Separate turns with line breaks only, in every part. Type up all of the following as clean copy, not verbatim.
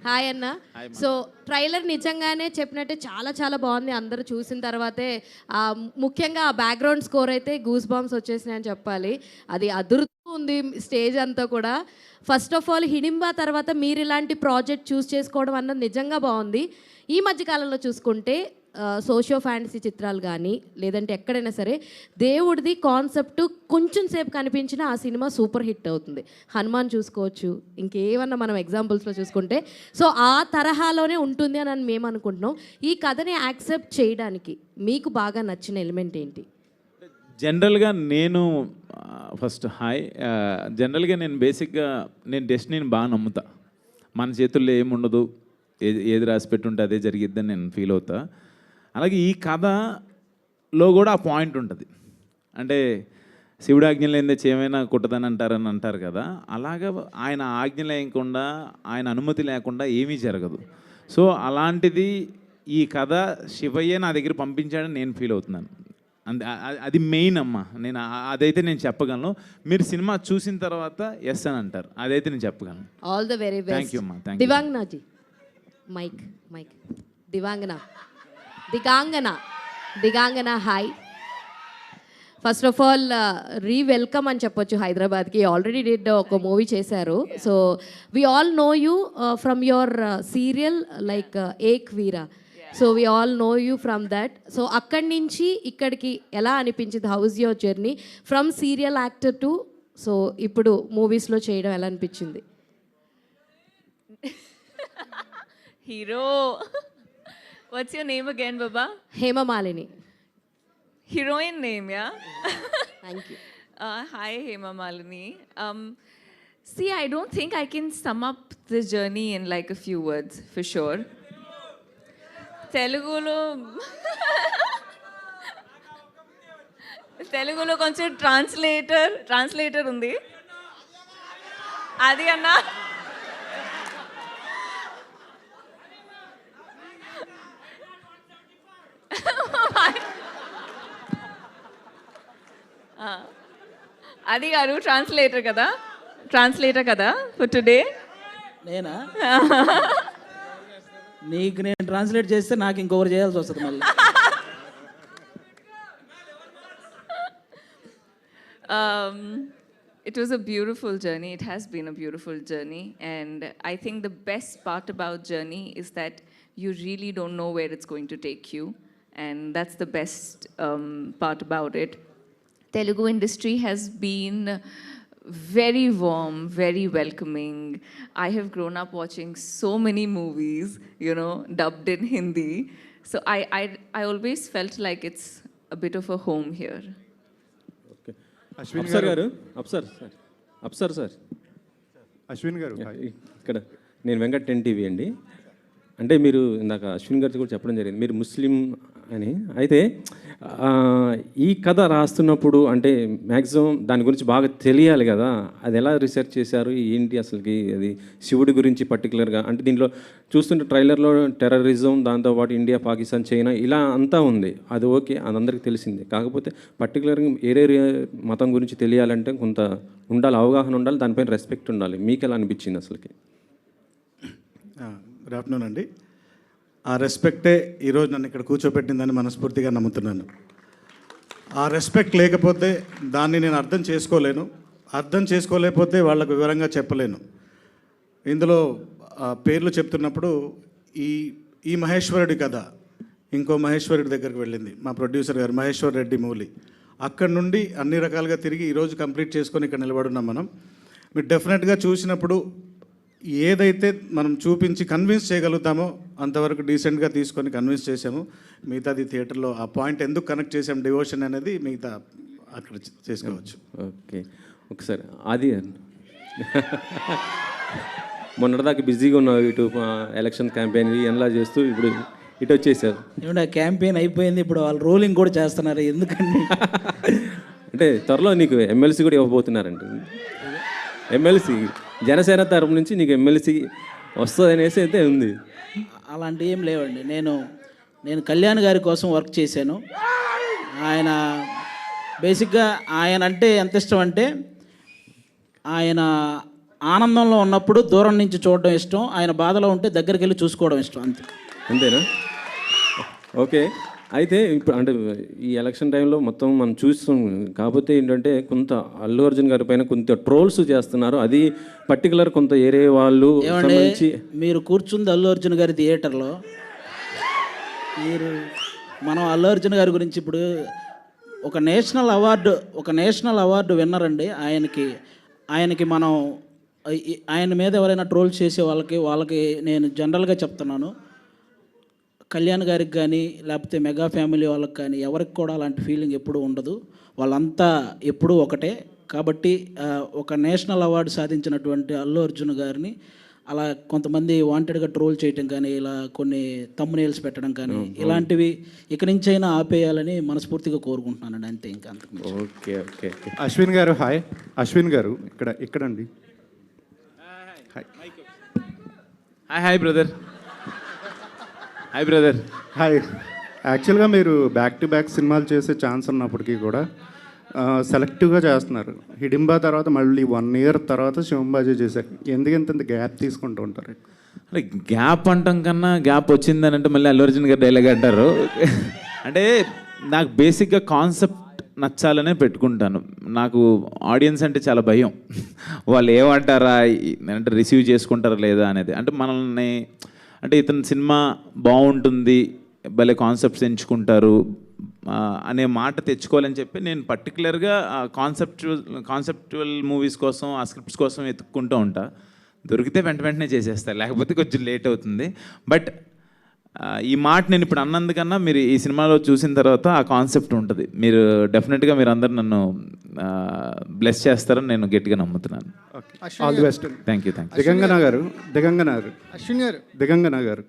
Hi అన్న. So trailer నిజంగానే చెప్పినట్టే చాలా చాలా బాగుంది. అందరూ చూసిన తర్వాతే ముఖ్యంగా ఆ బ్యాక్గ్రౌండ్ స్కోర్ అయితే గూస్ బాంబ్స్ వచ్చేసినాయని చెప్పాలి. అది అదురుతూ ఉంది స్టేజ్ అంతా కూడా. ఫస్ట్ ఆఫ్ ఆల్ హిడింబా తర్వాత మీరు ఇలాంటి ప్రాజెక్ట్ చూస్ చేసుకోవడం అన్నది నిజంగా బాగుంది. ఈ మధ్యకాలంలో చూసుకుంటే సోషియో ఫ్యాంటసీ చిత్రాలు కానీ లేదంటే ఎక్కడైనా సరే దేవుడిది కాన్సెప్ట్ కొంచెం సేపు కనిపించినా ఆ సినిమా సూపర్ హిట్ అవుతుంది. హనుమాన్ చూసుకోవచ్చు, ఇంకేమన్నా మనం ఎగ్జాంపుల్స్లో చూసుకుంటే. సో ఆ తరహాలోనే ఉంటుంది అని మేము అనుకుంటున్నాం. ఈ కథని యాక్సెప్ట్ చేయడానికి మీకు బాగా నచ్చిన ఎలిమెంట్ ఏంటి?
జనరల్గా నేను ఫస్ట్ హాయ్. జనరల్గా నేను బేసిక్గా నేను డెస్టినీని బాగా నమ్ముతా. మన చేతుల్లో ఏముండదు, ఏది రాసి పెట్టుంటే అదే జరిగిద్దని నేను ఫీల్ అవుతా. అలాగే ఈ కథలో కూడా ఆ పాయింట్ ఉంటుంది. అంటే శివుడు ఆజ్ఞ లేనిదే చేయమైనా కుట్టదని అంటారు కదా. అలాగా ఆయన ఆజ్ఞ లేకుండా, ఆయన అనుమతి లేకుండా ఏమీ జరగదు. సో అలాంటిది ఈ కథ శివయ్య నా దగ్గర పంపించాడని నేను ఫీల్ అవుతున్నాను. అది మెయిన్ అమ్మ. నేను అదైతే నేను చెప్పగలను. మీరు సినిమా చూసిన తర్వాత ఎస్ అని అంటారు, అదైతే నేను చెప్పగలను.
All the very best.
Thank you అమ్మా. Thank you.
దివాంగనాజీ mike mike Digangana hi. First of all welcome అని చెప్పొచ్చు హైదరాబాద్కి. ఆల్రెడీ డిడ్ ఒక మూవీ చేశారు. So we all know you from your serial like Ek Veera. So we all know you from that. So అక్కడి నుంచి ఇక్కడికి ఎలా అనిపించింది? How is your journey from serial actor to so ఇప్పుడు మూవీస్లో చేయడం ఎలా అనిపించింది?
Hero. What's your name again, Baba?
Hema Malini.
Heroine name, yeah?
Thank you.
Hi, Hema Malini. See, I don't think I can sum up this journey in like a few words, for sure. Telugulo కొంచెం translator ఉంది. అది అన్నా అది గారు translator కదా for today.
నేనా? నీకు నేను ట్రాన్స్లేట్ చేస్తే నాకు ఇంకొకరు చేయాల్సి వస్తుంది మళ్ళీ.
It was a beautiful journey. It has been a beautiful journey. And I think the best part about journey is that you really don't know where it's going to take you. And that's the best part about it. Telugu industry has been very warm, very welcoming. I have grown up watching so many movies, dubbed in Hindi. So I always felt like it's a bit of a home here.
Okay. అప్సర్ sir
Ashwin గారు
ఇక్కడ నేను Venkat 10 TV అండి. అంటే మీరు ఇందాక అశ్విన్ గారితో కూడా చెప్పడం జరిగింది మీరు ముస్లిం అని. అయితే ఈ కథ రాస్తున్నప్పుడు అంటే మ్యాక్సిమం దాని గురించి బాగా తెలియాలి కదా, అది ఎలా రీసెర్చ్ చేశారు ఏంటి అసలుకి? అది శివుడి గురించి పర్టికులర్గా అంటే దీంట్లో చూస్తుంటే ట్రైలర్లో టెర్రరిజం, దాంతోపాటు ఇండియా, పాకిస్తాన్, చైనా ఇలా అంతా ఉంది. అది ఓకే, అది అందరికీ తెలిసిందే. కాకపోతే పర్టికులర్గా ఏరే మతం గురించి తెలియాలంటే కొంత ఉండాలి, అవగాహన ఉండాలి, దానిపైన రెస్పెక్ట్ ఉండాలి. మీకు ఎలా అనిపించింది అసలుకి?
గుడ్ ఆఫ్టర్నూన్ అండి. ఆ రెస్పెక్టే ఈరోజు నన్ను ఇక్కడ కూర్చోపెట్టిందని మనస్ఫూర్తిగా నమ్ముతున్నాను. ఆ రెస్పెక్ట్ లేకపోతే దాన్ని నేను అర్థం చేసుకోలేకపోతే వాళ్ళకు వివరంగా చెప్పలేను. ఇందులో పేర్లు చెప్తున్నప్పుడు ఈ మహేశ్వరుడి కథ ఇంకో మహేశ్వరుడి దగ్గరికి వెళ్ళింది, మా ప్రొడ్యూసర్ గారు మహేశ్వర్ రెడ్డి మూలి. అక్కడి నుండి అన్ని రకాలుగా తిరిగి ఈరోజు కంప్లీట్ చేసుకొని ఇక్కడ నిలబడున్నాం మనం. మీరు డెఫినెట్గా చూసినప్పుడు ఏదైతే మనం చూపించి కన్విన్స్ చేయగలుగుతామో అంతవరకు డీసెంట్గా తీసుకొని కన్విన్స్ చేసాము. మిగతాది థియేటర్లో ఆ పాయింట్ ఎందుకు కనెక్ట్ చేసాము డివోషన్ అనేది మిగతా అక్కడ చేసుకోవచ్చు.
ఓకే, ఒకసారి అది మొన్నటిదాకా బిజీగా ఉన్నావు, ఇటు ఎలక్షన్ క్యాంపెయిన్ ఎలా చేస్తూ ఇప్పుడు ఇటు వచ్చేసారు.
ఏమంటే క్యాంపెయిన్ అయిపోయింది, ఇప్పుడు వాళ్ళు రోలింగ్ కూడా చేస్తున్నారు. ఎందుకండి
అంటే త్వరలో నీకు ఎమ్మెల్సీ కూడా ఇవ్వబోతున్నారంట. ఎమ్మెల్సీ జనసేన తరపు నుంచి నీకు ఎమ్మెల్సీ వస్తుంది అనేసి అయితే ఉంది.
అలాంటివి ఏం లేవండి. నేను కళ్యాణ్ గారి కోసం వర్క్ చేశాను. ఆయన బేసిక్గా ఆయన అంటే ఎంత ఇష్టం అంటే ఆయన ఆనందంలో ఉన్నప్పుడు దూరం నుంచి చూడడం ఇష్టం, ఆయన బాధలో ఉంటే దగ్గరికి వెళ్ళి చూసుకోవడం ఇష్టం, అంతే.
అంతేనా? ఓకే. అయితే ఇప్పుడు అంటే ఈ ఎలక్షన్ టైంలో మొత్తం మనం చూస్తాం. కాకపోతే ఏంటంటే కొంత అల్లు అర్జున్ గారి పైన కొంత ట్రోల్స్ చేస్తున్నారు. అది పర్టికులర్ కొంత ఏరే వాళ్ళు
ఏమండి,
సంబంధించి
మీరు కూర్చుంది అల్లు అర్జున్ గారి థియేటర్లో, మీరు మనం అల్లు అర్జున్ గారి గురించి ఇప్పుడు ఒక నేషనల్ అవార్డు విన్నర్ అండి. ఆయనకి మనం ఆయన మీద ఎవరైనా ట్రోల్ చేసే వాళ్ళకి నేను జనరల్గా చెప్తున్నాను, కళ్యాణ్ గారికి కానీ లేకపోతే మెగా ఫ్యామిలీ వాళ్ళకి కానీ ఎవరికి కూడా అలాంటి ఫీలింగ్ ఎప్పుడూ ఉండదు. వాళ్ళంతా ఎప్పుడూ ఒకటే. కాబట్టి ఒక నేషనల్ అవార్డు సాధించినటువంటి అల్లు అర్జున్ గారిని అలా కొంతమంది వాంటెడ్గా ట్రోల్ చేయటం కానీ, ఇలా కొన్ని తమ్మునేల్స్ పెట్టడం కానీ, ఇలాంటివి ఇక నుంచైనా ఆపేయాలని మనస్ఫూర్తిగా కోరుకుంటున్నానండి, అంతే. ఇంకా అంతకు
ఓకే ఓకే ఓకే.
అశ్విన్ గారు హాయ్. అశ్విన్ గారు ఇక్కడండి.
Hi brother. Hi brother.
Hi. యాక్చువల్గా మీరు బ్యాక్ టు బ్యాక్ సినిమాలు చేసే ఛాన్స్ ఉన్నప్పటికీ కూడా సెలెక్టివ్గా చేస్తున్నారు. హిడింబా తర్వాత మళ్ళీ 1 year తర్వాత శివంబాజీ చేశారు. ఎందుకంత గ్యాప్ తీసుకుంటూ ఉంటారు?
అంటే గ్యాప్ అంటాం కన్నా గ్యాప్ వచ్చిందని అంటే మళ్ళీ అల్లు అర్జున్ గారు డైలాగ్ అంటారు. అంటే నాకు బేసిక్గా కాన్సెప్ట్ నచ్చాలనే పెట్టుకుంటాను. నాకు ఆడియన్స్ అంటే చాలా భయం. వాళ్ళు ఏమంటారా అంటే రిసీవ్ చేసుకుంటారా లేదా అనేది. అంటే మనల్ని అంటే ఇతని సినిమా బాగుంటుంది, భలే కాన్సెప్ట్స్ ఎంచుకుంటారు అనే మాట తెచ్చుకోవాలని చెప్పి నేను పర్టికులర్గా కాన్సెప్చువల్ మూవీస్ కోసం, ఆ స్క్రిప్ట్స్ కోసం వెతుక్కుంటూ ఉంటా. దొరికితే వెంటనే చేసేస్తారు, లేకపోతే కొంచెం లేట్ అవుతుంది. బట్ ఈ మాట నేను ఇప్పుడు అన్నందుకన్నా మీరు ఈ సినిమాలో చూసిన తర్వాత ఆ కాన్సెప్ట్ ఉంటుంది. మీరు డెఫినెట్గా మీరు అందరు నన్ను బ్లెస్ చేస్తారని నేను గట్టిగా నమ్ముతున్నాను.
All the best.
Thank you.
Digangana గారు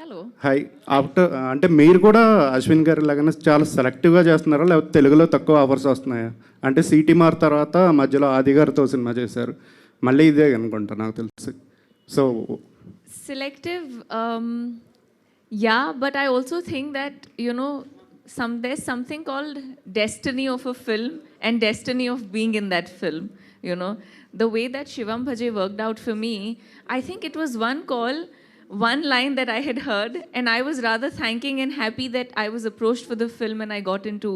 Hello.
హాయ్. ఆఫ్టర్ అంటే మీరు కూడా అశ్విన్ గారి లాగానే చాలా సెలెక్టివ్గా చేస్తున్నారా, లేకపోతే తెలుగులో తక్కువ ఆఫర్స్ వస్తున్నాయా? అంటే సిటీ మార్ తర్వాత మధ్యలో ఆది గారితో సినిమా చేశారు, మళ్ళీ ఇదే అనుకుంటా నాకు తెలిసి. So
Selective, yeah, but I also think that, you know, there's something called destiny of a film and destiny of being in that film, you know. The way that Shivam Bhaje worked out for me, I think it was one call, one line that I had heard, and I was rather thanking and happy that I was approached for the film and I got into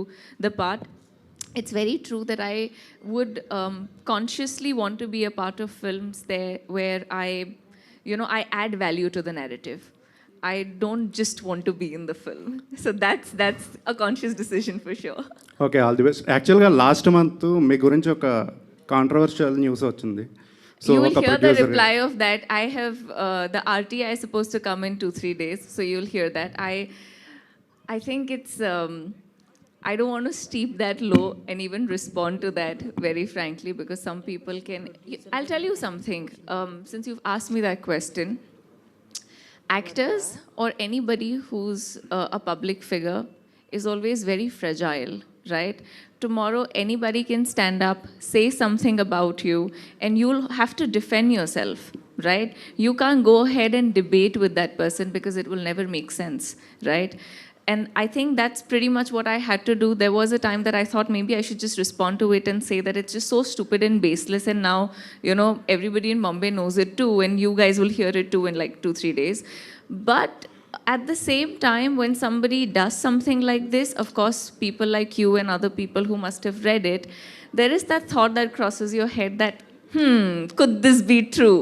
the part. It's very true that I would consciously want to be a part of films there where I add value to the narrative. I don't just want to be in the film. So that's a conscious decision for sure.
Okay, all the best. యాక్చువల్గా last month మీ గురించి ఒక controversial news వచ్చింది. So
You will
ఒక
hear the
producer
reply of that. I have the RTI is supposed to come in 2-3 days, so you'll hear that. I think it's I don't want to steep that low and even respond to that very frankly, because some people can. I'll tell you something. Since you've asked me that question, actors or anybody who's a public figure is always very fragile, right? Tomorrow, anybody can stand up, say something about you, and you'll have to defend yourself, right? You can't go ahead and debate with that person because it will never make sense, right? And I think that's pretty much what I had to do. There was a time that I thought maybe I should just respond to it and say that it's just so stupid and baseless. And now, everybody in Mumbai knows it too, and you guys will hear it too in like 2-3 days. But at the same time, when somebody does something like this, of course, people like you and other people who must have read it, there is that thought that crosses your head that, could this be true?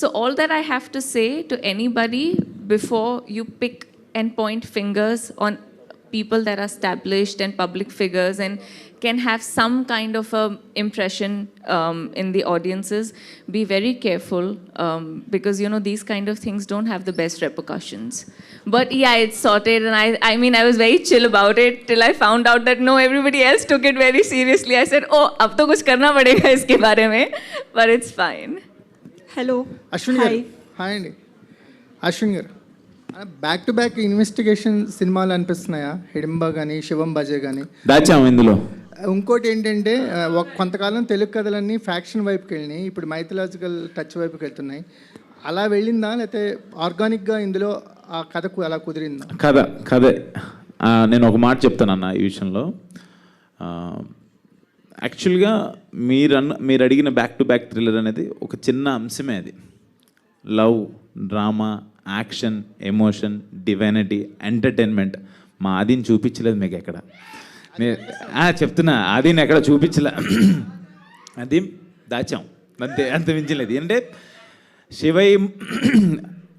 So all that I have to say to anybody before you pick and point fingers on people that are established and public figures and can have some kind of a impression in the audiences, be very careful because these kind of things don't have the best repercussions. But yeah, it's sorted, and I mean I was very chill about it till I found out that no, everybody else took it very seriously. I said, oh, ab to kuch karna padega iske bare mein, but it's fine.
Hello
Ashwin గారు hi అండి. అశ్విన్ గారు back to back investigation సినిమాలు అనిపిస్తున్నాయా? హిడింబా కానీ శివం బజే కానీ
దాచాము ఇందులో.
ఇంకోటి ఏంటంటే కొంతకాలం తెలుగు కథలన్నీ ఫ్యాక్షన్ వైపుకి వెళ్ళినాయి, ఇప్పుడు మైథలాజికల్ టచ్ వైపుకి వెళ్తున్నాయి. అలా వెళ్ళిందా, లేకపోతే ఆర్గానిక్గా ఇందులో ఆ కథకు అలా కుదిరిందా?
కథే. నేను ఒక మాట చెప్తాను అన్న ఈ విషయంలో. యాక్చువల్గా మీరు అడిగిన బ్యాక్ టు బ్యాక్ థ్రిల్లర్ అనేది ఒక చిన్న అంశమే అది. Love, drama, action, emotion, divinity, entertainment. మా ఆదిని చూపించలేదు మీకు ఎక్కడ. చెప్తున్నా, ఆదిని ఎక్కడ చూపించలే. అది దాచాం అంతే, అంత మించలేదు. అంటే శివయ్య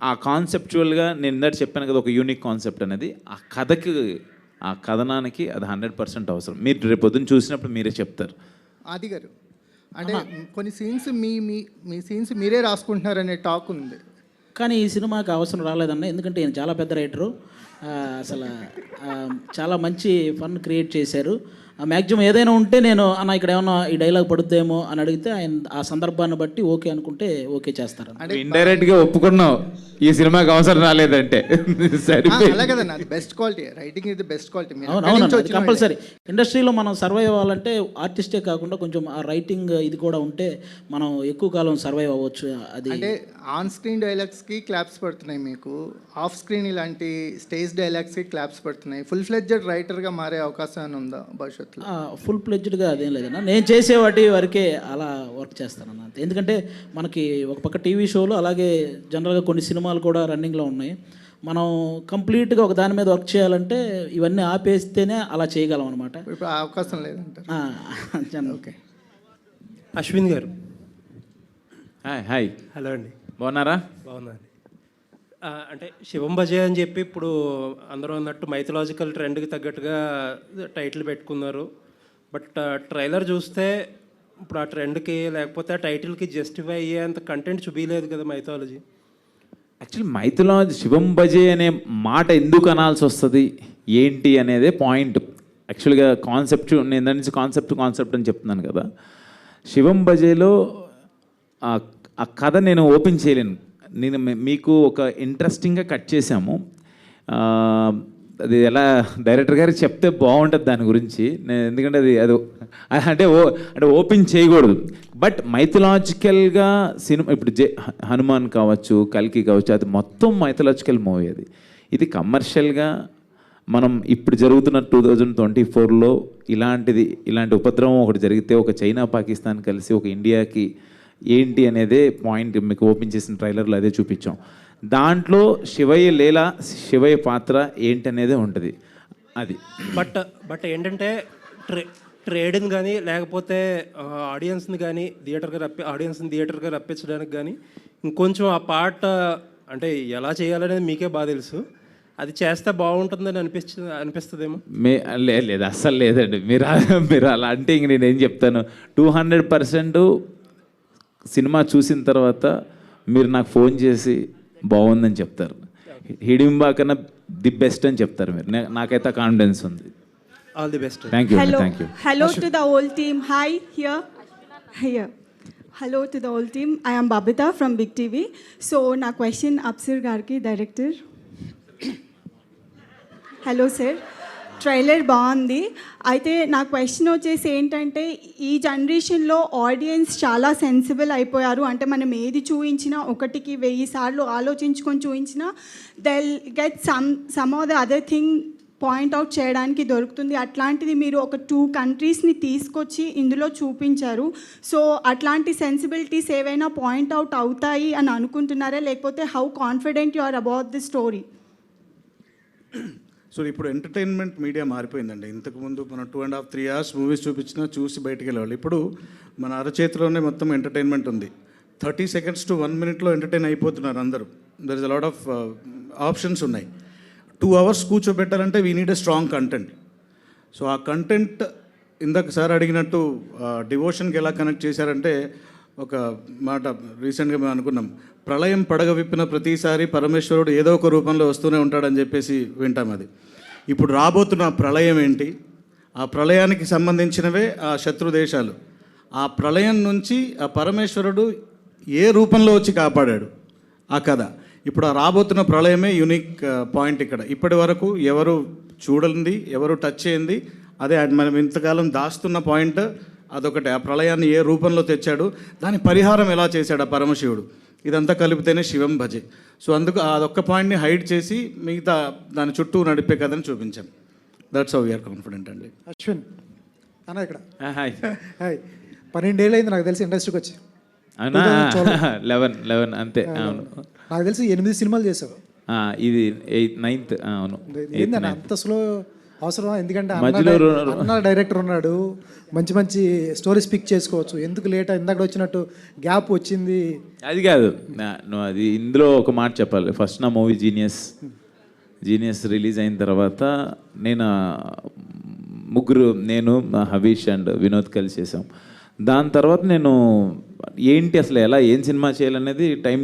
ఆ కాన్సెప్చువల్గా నేను ఇందాక చెప్పాను కదా, ఒక యూనిక్ కాన్సెప్ట్ అనేది ఆ కథకి, ఆ కథనానికి అది 100% అవసరం. మీరు రేపు పొద్దున్న చూసినప్పుడు మీరే చెప్తారు.
ఆది గారు అంటే కొన్ని సీన్స్ మీ సీన్స్ మీరే రాసుకుంటున్నారనే టాక్ ఉంది,
కానీ ఈ సినిమాకి అవసరం రాలేదన్న. ఎందుకంటే ఈయన చాలా పెద్ద రైటరు, అసలు చాలా మంచి ఫన్ క్రియేట్ చేశారు. మ్యాక్సిమం ఏదైనా ఉంటే నేను అన్న ఇక్కడ ఏమన్నా ఈ డైలాగ్ పడుద్దేమో అని అడిగితే ఆయన ఆ సందర్భాన్ని బట్టి ఓకే అనుకుంటే ఓకే చేస్తారు.
అంటే ఇండైరెక్ట్గా ఒప్పుకున్నావు ఈ సినిమాకి అవసరం రాలేదంటే. సరే,
అలా కదన్నా, అది బెస్ట్ క్వాలిటీ. రైటింగ్ ఇది బెస్ట్ క్వాలిటీ.
అవునవును, కంపల్సరీ. ఇండస్ట్రీలో మనం సర్వైవ్ అవ్వాలంటే ఆర్టిస్టే కాకుండా కొంచెం ఆ రైటింగ్ ఇది కూడా ఉంటే మనం ఎక్కువ కాలం సర్వైవ్ అవ్వచ్చు. అది
అంటే ఆన్ స్క్రీన్ డైలాగ్స్కి క్లాప్స్ పడుతున్నాయి మీకు, ఆఫ్ స్క్రీన్ ఇలాంటి స్టేజ్ డైలాగ్స్కి క్లాప్స్ పడుతున్నాయి. ఫుల్ ఫ్లెడ్జెడ్ రైటర్గా మారే అవకాశం ఏమైనా ఉందా భవిష్యత్తులో?
ఫుల్ ప్లెడ్జ్డ్గా అదేం లేదన్నా, నేను చేసే వాటి వరకే అలా వర్క్ చేస్తానన్న. ఎందుకంటే మనకి ఒక పక్క టీవీ షోలు, అలాగే జనరల్గా కొన్ని సినిమాలు కూడా రన్నింగ్లో ఉన్నాయి. మనం కంప్లీట్గా ఒక దాని మీద వర్క్ చేయాలంటే ఇవన్నీ ఆపేస్తేనే అలా చేయగలం అనమాట.
ఇప్పుడు ఆ అవకాశం లేదంటారు.
ఓకే.
అశ్విన్ గారు,
హాయ్.
హలో అండి.
బాగున్నారా?
బాగున్నాను. అంటే శివం భజే అని చెప్పి ఇప్పుడు అందరూ అన్నట్టు మైథలాజికల్ ట్రెండ్కి తగ్గట్టుగా టైటిల్ పెట్టుకున్నారు. బట్ ట్రైలర్ చూస్తే ఇప్పుడు ఆ ట్రెండ్కి లేకపోతే ఆ టైటిల్కి జస్టిఫై అయ్యేంత కంటెంట్ చూపించలేదు కదా మైథాలజీ.
యాక్చువల్లీ మైథలాజీ శివం భజే అనే మాట ఎందుకు అనాల్సి వస్తుంది ఏంటి అనేదే పాయింట్. యాక్చువల్గా కాన్సెప్ట్, నేను దాని నుంచి కాన్సెప్ట్ అని చెప్తున్నాను కదా. శివం భజేలో ఆ కథ నేను ఓపెన్ చేయలేను. నేను మీకు ఒక ఇంట్రెస్టింగ్గా కట్ చేశాము. అది ఎలా డైరెక్టర్ గారికి చెప్తే బాగుంటుంది దాని గురించి. ఎందుకంటే అది అంటే ఓపెన్ చేయకూడదు. బట్ మైథలాజికల్గా సినిమా ఇప్పుడు హనుమాన్ కావచ్చు, కల్కి కావచ్చు, అది మొత్తం మైథలాజికల్ మూవీ. ఇది కమర్షియల్గా మనం ఇప్పుడు జరుగుతున్న 2024లో ఇలాంటి ఉపద్రవం ఒకటి జరిగితే, ఒక చైనా పాకిస్తాన్ కలిసి ఒక ఇండియాకి ఏంటి అనేదే పాయింట్. మీకు ఓపెన్ చేసిన ట్రైలర్లో అదే చూపించాం. దాంట్లో శివయ్య పాత్ర ఏంటనేదే ఉంటుంది అది.
బట్ ఏంటంటే ట్రేడ్ని కానీ లేకపోతే ఆడియన్స్ని కానీ థియేటర్గా రప్పించడానికి కానీ ఇంకొంచెం ఆ పాట అంటే ఎలా చేయాలనేది మీకే బాగా తెలుసు. అది చేస్తే బాగుంటుందని అనిపిస్తుందేమో.
లేదు, అస్సలు లేదండి. మీరు అలా అంటే ఇంక నేనేం చెప్తాను. 200% సినిమా చూసిన తర్వాత మీరు నాకు ఫోన్ చేసి బాగుందని చెప్తారు. హిడింబా కన్నా ది బెస్ట్ అని చెప్తారు మీరు. నాకైతే కాన్ఫిడెన్స్ ఉంది.
All the best.
Thank you.
Hello to the whole team. Hi, here. Hello to the whole team. I am Babita from Big TV. So, na question Apsir Garki, director. Hello, sir. Trailer బాగుంది. అయితే నా question వచ్చేసి ఏంటంటే, ఈ జనరేషన్లో audience చాలా sensible అయిపోయారు. అంటే మనం ఏది చూపించినా 1కి 1000 సార్లు ఆలోచించుకొని చూపించినా they'll get some of the other thing point out చేయడానికి దొరుకుతుంది. అట్లాంటిది మీరు ఒక 2 కంట్రీస్ని తీసుకొచ్చి ఇందులో చూపించారు. సో అట్లాంటి సెన్సిబిలిటీస్ ఏవైనా పాయింట్అవుట్ అవుతాయి అని అనుకుంటున్నారా, లేకపోతే how confident you are about the story?
So ఇప్పుడు ఎంటర్టైన్మెంట్ మీడియా మారిపోయిందండి. ఇంతకుముందు మనం 2.5-3 hours మూవీస్ చూపించినా చూసి బయటికి వెళ్ళేవాళ్ళు. ఇప్పుడు మన అరచేతిలోనే మొత్తం ఎంటర్టైన్మెంట్ ఉంది. 30 seconds to 1 minute ఎంటర్టైన్ అయిపోతున్నారు అందరూ. There is a lot of options ఉన్నాయి. 2 hours కూర్చోబెట్టాలంటే we need a strong content. So ఆ కంటెంట్ ఇందాక సార్ అడిగినట్టు డివోషన్కి ఎలా కనెక్ట్ చేశారంటే, ఒక మాట రీసెంట్గా మేము అనుకున్నాం, ప్రళయం పడగ విప్పిన ప్రతిసారి పరమేశ్వరుడు ఏదో ఒక రూపంలో వస్తూనే ఉంటాడని చెప్పేసి వింటాం. అది ఇప్పుడు రాబోతున్న ప్రళయం ఏంటి, ఆ ప్రళయానికి సంబంధించినవే ఆ శత్రు దేశాలు. ఆ ప్రళయం నుంచి ఆ పరమేశ్వరుడు ఏ రూపంలో వచ్చి కాపాడాడు ఆ కథ. ఇప్పుడు ఆ రాబోతున్న ప్రళయమే యూనిక్ పాయింట్ ఇక్కడ. ఇప్పటి వరకు ఎవరు చూడండి, ఎవరు టచ్ చేయండి, అదే మనం ఇంతకాలం దాస్తున్న పాయింట్ అదొకటి. ఆ ప్రళయాన్ని ఏ రూపంలో తెచ్చాడు, దాని పరిహారం ఎలా చేశాడు ఆ పరమశివుడు, ఇదంతా కలిపితేనే శివం భజే. సో అందుకు అదొక్క పాయింట్ని హైడ్ చేసి మిగతా దాని చుట్టూ నడిపే కథని చూపించాం. దట్స్ హౌ వీఆర్ కాన్ఫిడెంట్ అండి.
అశ్విన్,
అన్న ఇక్కడ
హాయ్.
హాయ్ 12 ఏళ్ళు అయింది నాకు తెలిసి ఇండస్ట్రీకి వచ్చి.
అవునా 11 అంతే. అవును,
నాకు తెలిసి 8 సినిమాలు చేసావు.
ఇది 9th. అవును.
ఏందన్న అంత స్లో అవసరం? ఎందుకంటే
మధ్యలో
అన్న డైరెక్టర్ ఉన్నాడు, మంచి మంచి స్టోరీస్ పిక్ చేసుకోవచ్చు. ఎందుకు లేట్? ఇందాక వచ్చినట్టు గ్యాప్ వచ్చింది.
అది కాదు, నువ్వు అది ఇందులో ఒక మాట చెప్పాలి. ఫస్ట్ నా మూవీ జీనియస్ రిలీజ్ అయిన తర్వాత నేను ముగ్గురు, నేను హవీష్ అండ్ వినోద్ కలిసి చేసాం. దాని తర్వాత నేను ఏంటి అసలు ఎలా ఏం సినిమా చేయాలనేది టైం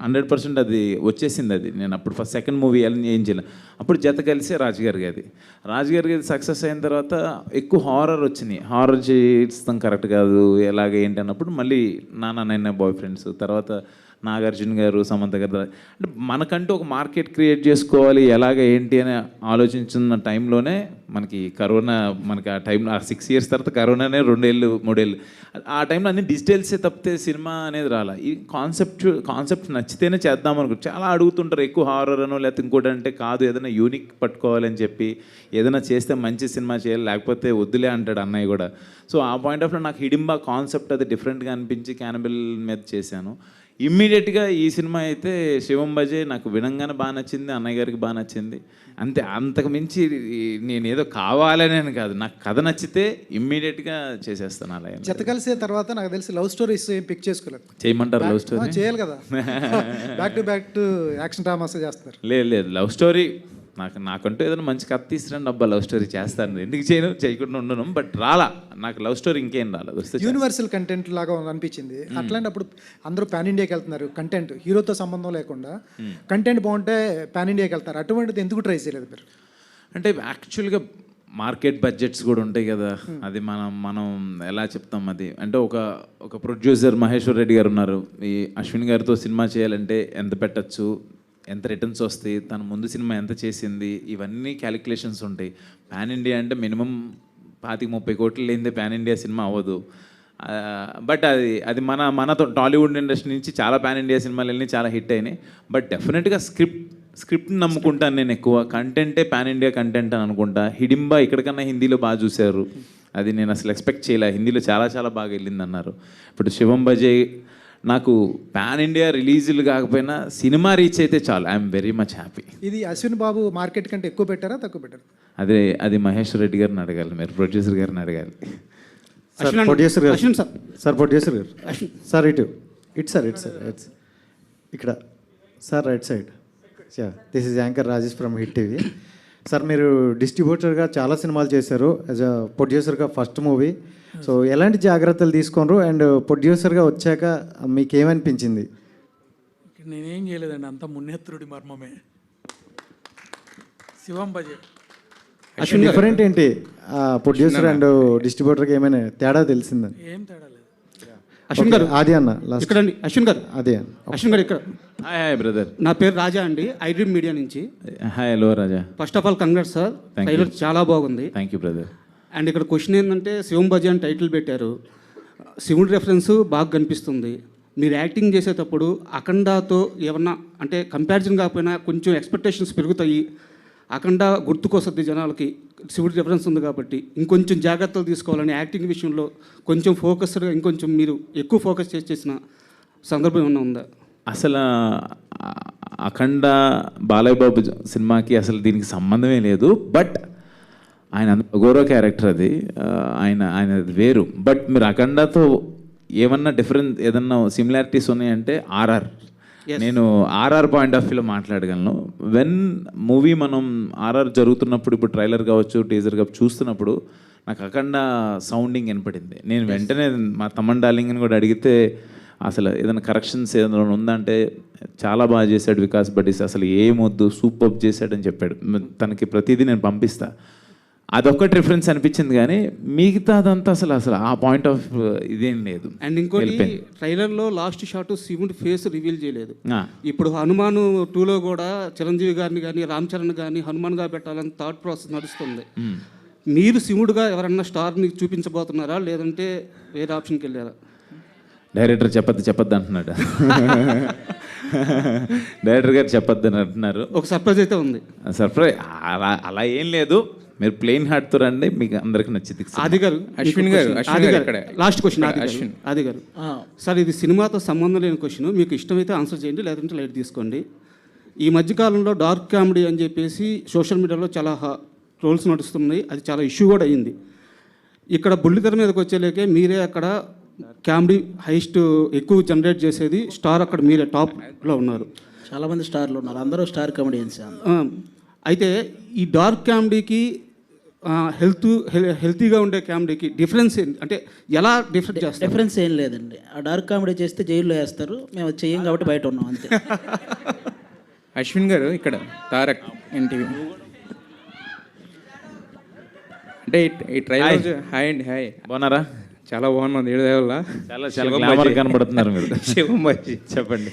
100% అది వచ్చేసింది. అది నేను అప్పుడు ఫస్ట్ సెకండ్ మూవీ ఏం చేయలేదు. అప్పుడు జత కలిసి రాజుగారి గది సక్సెస్ అయిన తర్వాత ఎక్కువ హారర్ వచ్చినాయి. హారర్ చేస్తాం కరెక్ట్ కాదు, ఎలాగ ఏంటి అన్నప్పుడు మళ్ళీ నాన్న బాయ్ ఫ్రెండ్స్, తర్వాత నాగార్జున గారు, సమంత గారు, అంటే మనకంటూ ఒక మార్కెట్ క్రియేట్ చేసుకోవాలి ఎలాగ ఏంటి అని ఆలోచించిన టైంలోనే మనకి కరోనా, మనకి ఆ టైంలో 6 years తర్వాత కరోనానే 2 ఏళ్ళు 3 ఏళ్ళు. ఆ టైంలో అన్ని డిజిటల్సే తప్పితే సినిమా అనేది రాలా. ఈ కాన్సెప్ట్ నచ్చితేనే చేద్దాం అనుకుంటు. చాలా అడుగుతుంటారు ఎక్కువ హారర్ అనో లేకపోతే ఇంకోటి అంటే కాదు, ఏదైనా యూనిక్ పట్టుకోవాలని చెప్పి ఏదైనా చేస్తే మంచి సినిమా చేయాలి, లేకపోతే వద్దులే అంటాడు అన్నయ్య కూడా. సో ఆ పాయింట్ ఆఫ్ లో నాకు హిడింబా కాన్సెప్ట్ అది డిఫరెంట్గా అనిపించి క్యానబిల్ మీద చేశాను. ఇమ్మీడియట్గా ఈ సినిమా అయితే శివం బజే నాకు వినంగానే బాగా నచ్చింది, అన్నయ్య గారికి బాగా నచ్చింది. అంతే, అంతకు మించి నేను ఏదో కావాలని కాదు, నాకు కథ నచ్చితే ఇమ్మీడియట్గా చేసేస్తాను. అలా
జత కలిసే తర్వాత నాకు తెలిసి లవ్ స్టోరీస్ ఏం పిక్ చేసుకోలేదు.
చేయమంటారు లవ్ స్టోరీ?
చేయాలి కదా, బ్యాక్ టు యాక్షన్ డ్రామాస్ చేస్తారు.
లేదు లవ్ స్టోరీ నాకంటూ ఏదైనా మంచి కథ తీసుకురండి అబ్బా, లవ్ స్టోరీ చేస్తాను. ఎందుకు చేయకుండా ఉండను, బట్ రాలా నాకు లవ్ స్టోరీ ఇంకేం రాలేదు.
యూనివర్సల్ కంటెంట్ లాగా అనిపించింది. అట్లాంటప్పుడు అందరూ పాన్ ఇండియాకి వెళ్తున్నారు, కంటెంట్ హీరోతో సంబంధం లేకుండా కంటెంట్ బాగుంటే పాన్ ఇండియాకి వెళ్తారు. అటువంటిది ఎందుకు ట్రై చేయలేదు మీరు?
అంటే యాక్చువల్గా మార్కెట్ బడ్జెట్స్ కూడా ఉంటాయి కదా, అది మనం ఎలా చెప్తాం. అది అంటే ఒక ప్రొడ్యూసర్ మహేశ్వర్ రెడ్డి గారు ఉన్నారు, ఈ అశ్విన్ గారితో సినిమా చేయాలంటే ఎంత పెట్టచ్చు, ఎంత రిటర్న్స్ వస్తాయి, తన ముందు సినిమా ఎంత చేసింది, ఇవన్నీ క్యాలిక్యులేషన్స్ ఉంటాయి. పాన్ ఇండియా అంటే మినిమం 25-30 కోట్లు లేనిదే పాన్ ఇండియా సినిమా అవ్వదు. బట్ అది మన టాలీవుడ్ ఇండస్ట్రీ నుంచి చాలా పాన్ ఇండియా సినిమాలు వెళ్ళి చాలా హిట్ అయినాయి. బట్ డెఫినెట్గా స్క్రిప్ట్ని నమ్ముకుంటాను నేను ఎక్కువ. కంటెంటే పాన్ ఇండియా కంటెంట్ అని అనుకుంటా. హిడింబా ఇక్కడికన్నా హిందీలో బాగా చూశారు, అది నేను అసలు ఎక్స్పెక్ట్ చేయలే. హిందీలో చాలా చాలా బాగా వెళ్ళింది అన్నారు. ఇప్పుడు శివం బజే నాకు పాన్ ఇండియా రిలీజులు కాకపోయినా సినిమా రీచ్ అయితే చాలు, ఐఎమ్ వెరీ మచ్ హ్యాపీ.
ఇది అశ్విన్ బాబు మార్కెట్ కంటే ఎక్కువ పెట్టారా తక్కువ పెట్టారా?
అది మహేశ్వర్ రెడ్డి గారిని అడగాలి, మీరు ప్రొడ్యూసర్ గారిని అడగాలి.
ప్రొడ్యూసర్ గారు సార్ ఇటు ఇక్కడ sir right side. This is anchor Rajesh from hit TV. Sir మీరు డిస్ట్రిబ్యూటర్గా చాలా సినిమాలు చేశారు, యాజ్ అ ప్రొడ్యూసర్గా ఫస్ట్ మూవీ. సో ఎలాంటి జాగ్రత్తలు తీసుకున్నారు అండ్ ప్రొడ్యూసర్గా వచ్చాక మీకు ఏమనిపించింది?
నేనేం చేయలేదండి, అంత మున్నేత్రుడి మర్మమే. శివం బజే
డిఫరెంట్ ఏంటి ప్రొడ్యూసర్ అండ్ డిస్ట్రిబ్యూటర్కి ఏమైనా తేడా తెలిసిందని?
ఏం తేడా లేదు.
అశ్విన్ గారు
అది అన్న
ఇక్కడ అండి. అశ్విన్ గారు
అదే
అశ్విన్ గారు ఇక్కడ.
హాయ్ బ్రదర్,
నా పేరు రాజా అండి, ఐడ్రీమ్ మీడియా నుంచి.
Hi hello Raja.
First of all congrats sir, trailer చాలా బాగుంది.
Thank you brother.
అండ్ ఇక్కడ క్వశ్చన్ ఏంటంటే శివం బజే అని టైటిల్ పెట్టారు, శివుడి రెఫరెన్స్ బాగా కనిపిస్తుంది. మీరు యాక్టింగ్ చేసేటప్పుడు అఖండాతో ఏమన్నా అంటే కంపారిజన్ కాకపోయినా కొంచెం ఎక్స్పెక్టేషన్స్ పెరుగుతాయి. అఖండ గుర్తుకొస్తుంది జనాలకి, శివుడి రెఫరెన్స్ ఉంది కాబట్టి ఇంకొంచెం జాగ్రత్తలు తీసుకోవాలని యాక్టింగ్ విషయంలో కొంచెం ఫోకస్డ్గా ఇంకొంచెం మీరు ఎక్కువ ఫోకస్ చేసిన సందర్భం ఏమన్నా ఉందా?
అసలు అఖండ బాలయ్య బాబు సినిమాకి అసలు దీనికి సంబంధమే లేదు. బట్ ఆయన గౌరవ క్యారెక్టర్, అది ఆయన వేరు. బట్ మీరు అఖండతో ఏమన్నా డిఫరెన్స్ ఏదన్నా సిమిలారిటీస్ ఉన్నాయంటే ఆర్ఆర్. నేను ఆర్ఆర్ పాయింట్ ఆఫ్ వ్యూలో మాట్లాడగలను. వెన్ మూవీ మనం ఆర్ఆర్ జరుగుతున్నప్పుడు, ఇప్పుడు ట్రైలర్ కావచ్చు టీజర్ కావచ్చు చూస్తున్నప్పుడు నాకు అఖండ సౌండింగ్ వినపడింది. నేను వెంటనే మా తమ్మన్ డార్లింగ్ని కూడా అడిగితే అసలు ఏదైనా కరెక్షన్స్ ఏదైనా ఉందంటే చాలా బాగా చేశాడు వికాస్ బడ్డీస్, అసలు ఏమొద్దు సూపర్ చేశాడని చెప్పాడు. తనకి ప్రతిదీ నేను పంపిస్తా. అదొక్కటి రిఫరెన్స్ అనిపించింది, కానీ మిగతాదంతా అసలు ఆ పాయింట్ ఆఫ్ ఇదేం లేదు.
అండ్ ఇంకోటి ట్రైలర్లో లాస్ట్ షాట్ శివుడి ఫేస్ రివీల్ చేయలేదు. ఇప్పుడు హనుమాన్ 2లో కూడా చిరంజీవి గారిని కానీ రామ్ చరణ్ కానీ హనుమాన్గా పెట్టాలని థాట్ ప్రాసెస్ నడుస్తుంది. మీరు శివుడుగా ఎవరన్నా స్టార్ని చూపించబోతున్నారా, లేదంటే వేరే ఆప్షన్కి వెళ్ళారా?
డైరెక్టర్ చెప్పద్దు అంటున్నాడు. డైరెక్టర్ గారు చెప్పొద్దు అని అంటున్నారు.
ఒక సర్ప్రైజ్ అయితే ఉంది.
సర్ప్రైజ్ అలా ఏం లేదు. మీరు ప్లెయిన్ హార్ట్తో రండి, మీకు అందరికి నచ్చింది.
ఆది గారు,
అశ్విన్ గారు,
ఆది గారు,
ఇక్కడే.
లాస్ట్ క్వశ్చన్ ఆది
అశ్విన్.
గారు, ఆది గారు. సార్, ఇది సినిమాతో సంబంధం లేని క్వశ్చన్. మీకు ఇష్టమైతే ఆన్సర్ చేయండి, లేదంటే లైట్ తీసుకోండి. ఈ మధ్యకాలంలో డార్క్ కామెడీ అని చెప్పేసి సోషల్ మీడియాలో చాలా ట్రోల్స్ నడుస్తున్నాయి. అది చాలా ఇష్యూ కూడా అయ్యింది. ఇక్కడ బుల్లితెర మీదకి వచ్చేలేకే మీరే అక్కడ కామెడీ హైస్ట్ ఎక్కువ జనరేట్ చేసేది స్టార్, అక్కడ మీరే టాప్లో ఉన్నారు.
చాలామంది స్టార్లు ఉన్నారు, అందరూ స్టార్ కామెడియన్స్.
అయితే ఈ డార్క్ కామెడీకి హెల్తీగా ఉండే కామెడీకి డిఫరెన్స్ ఏంటి? అంటే ఎలా డిఫరెంట్ చేస్తారు?
డిఫరెన్స్ ఏం లేదండి. ఆ డార్క్ కామెడీ చేస్తే జైల్లో వేస్తారు, మేము అది చెయ్యం కాబట్టి బయట ఉన్నాం అంతే.
అశ్విన్ గారు ఇక్కడ తారక్ ఎన్టీవీ. అంటే ఈ ట్రైలర్ హాయ్ అండి. హాయ్,
బాగున్నారా?
చాలా బాగున్నాం దేవుడి దయ వల్ల.
చాలా గ్లామర్ కనబడుతున్నారు మీరు.
శివంబాజీ
చెప్పండి.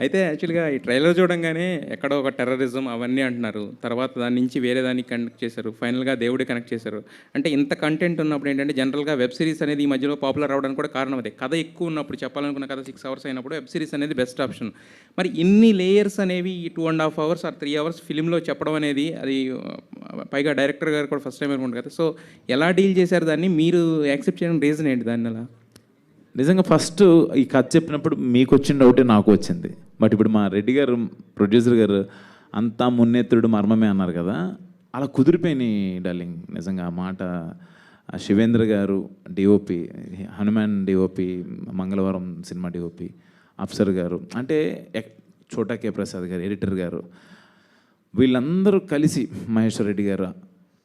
అయితే యాక్చువల్గా ఈ ట్రైలర్ చూడంగానే ఎక్కడో ఒక టెర్రరిజం అవన్నీ అంటున్నారు, తర్వాత దాని నుంచి వేరే దానికి కనెక్ట్ చేశారు, ఫైనల్గా దేవుడి కనెక్ట్ చేశారు. అంటే ఇంత కంటెంట్ ఉన్నప్పుడు ఏంటంటే జనరల్గా వెబ్ సిరీస్ అనేది ఈ మధ్యలో పాపులర్ అవడానికి కూడా కారణం అదే. కథ ఎక్కువ ఉన్నప్పుడు, చెప్పాలనుకున్న కథ 6 hours అయినప్పుడు వెబ్ సిరీస్ అనేది బెస్ట్ ఆప్షన్. మరి ఇన్ని లేయర్స్ అనేవి ఈ 2.5 hours or 3 hours ఫిలింలో చెప్పడం అనేది, అది పైగా డైరెక్టర్ గారు కూడా ఫస్ట్ టైం అనుకుంటారు కదా, సో ఎలా డీల్ చేశారు దాన్ని? మీరు యాక్సెప్ట్ చేయడం రీజన్ ఏంటి దాన్ని? అలా
నిజంగా ఫస్ట్ ఈ కథ చెప్పినప్పుడు మీకు వచ్చిన డౌటే నాకు వచ్చింది. బట్ ఇప్పుడు మా రెడ్డి గారు, ప్రొడ్యూసర్ గారు, అంతా మున్నెత్తుడు మర్మమే అన్నారు కదా, అలా కుదిరిపోయినాయి డార్లింగ్. నిజంగా ఆ మాట శివేంద్ర గారు డిఓపి, హనుమాన్ డిఓపి, మంగళవారం సినిమా డిఓపి, అఫ్సర్ గారు, అంటే చోటా కే ప్రసాద్ గారు ఎడిటర్ గారు, వీళ్ళందరూ కలిసి మహేశ్వర్ రెడ్డి గారు